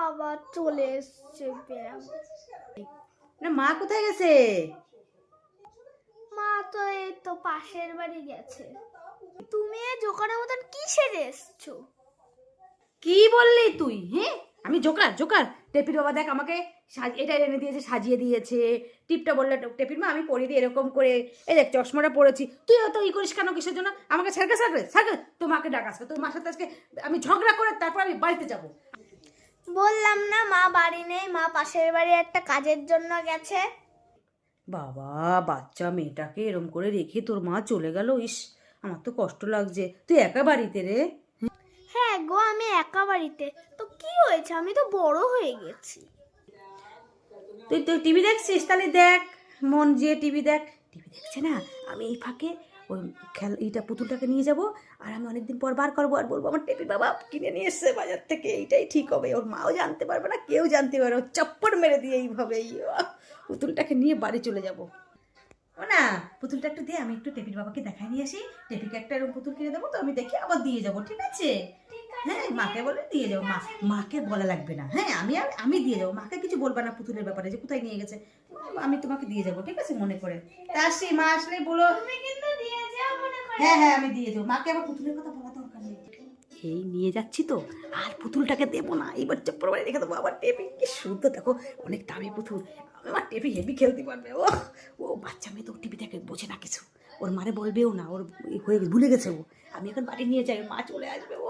আবার চলে এসছে ব্যায়াম। মা কোথায় গেছে? মা তো এই তো পাশের বাড়ি গেছে। তুমি এই জোকারের মতন কি সেরে এসছো? কি বললি তুই? হ্যাঁ, আমি জোকার? জোকার? টেপির বাবা দেখ আমাকে এটা এনে দিয়েছে, সাজিয়ে দিয়েছে। টিপটা বললে টেপির মা আমি পরিয়ে দিই এরকম করে। এই দেখ চশমাটা পরেছি। তুই অত ই করিস কেন? কিসের জন্য আমাকে সার্কাস সার্কাস সার্কাস? তোর মাকে ডাক আজকে, তোর মার সাথে আজকে আমি ঝগড়া করে তারপর আমি বাড়িতে যাব। বললাম না মা বাড়ি নেই, মা পাশের বাড়ি একটা কাজের জন্য গেছে। বাবা, বাচ্চা মেয়েটাকে এরম করে রেখে তোর মা চলে গেল। ইস, আমার তো কষ্ট লাগছে। তুই একা বাড়িতে রে? হ্যাঁ গো, আমি একা বাড়িতে। তো কি হয়েছে, আমি তো বড় হয়ে গেছি। তুই তুই টিভি দেখছিস? তাহলে দেখ, মন যে টিভি দেখ। টিভি দেখছে না, আমি এই ফাঁকে ওই এইটা পুতুলটাকে নিয়ে যাব, আর আমি অনেকদিন পর বার করবো আর বলবো আমার টেপির বাবা কিনে নিয়ে এসছে বাজার থেকে, এইটাই ঠিক হবে। ওর মাও জানতে পারবে না, কেউ জানতে পারবে না। চপ্পড় মেরে দিয়ে এইভাবে পুতুলটাকে নিয়ে বাড়ি চলে যাব। ও না, পুতুলটা একটু দে, আমি একটু টেপির বাবাকে দেখাই নিয়ে আসি। টেপিকে একটা এরকম পুতুল কিনে দেবো, তো আমি দেখে আবার দিয়ে যাবো, ঠিক আছে? হ্যাঁ, মাকে বলে দিয়ে যাবো। মাকে বলা লাগবে না। হ্যাঁ, আমি দিয়ে যাবো, মাকে কিছু বলবা না পুতুলের ব্যাপারে যে কোথায় নিয়ে গেছে। আমি তোমাকে দিয়ে যাবো, ঠিক আছে? মনে করে তা আসি, মা আসলে বলো। হ্যাঁ হ্যাঁ, আমি দিয়ে যাবো। মাকে আবার পুতুলের কথা বলা দরকার নেই। এই নিয়ে যাচ্ছি তো, আর পুতুলটাকে দেবো না, এবার চপ্পর বাড়ি রেখে দেবো। আবার টেপি কি সুন্দর, দেখো অনেক দামি পুতুল। আমার টেপি হেভি খেলতে পারবে। ও ও বাচ্চা মেয়ে তো টিভি দেখে বোঝে না কিছু, ওর মারে বলবেও না, ওর হয়ে ভুলে গেছে ও। আমি এখন বাড়ি নিয়ে যাই, মা চলে আসবে। ও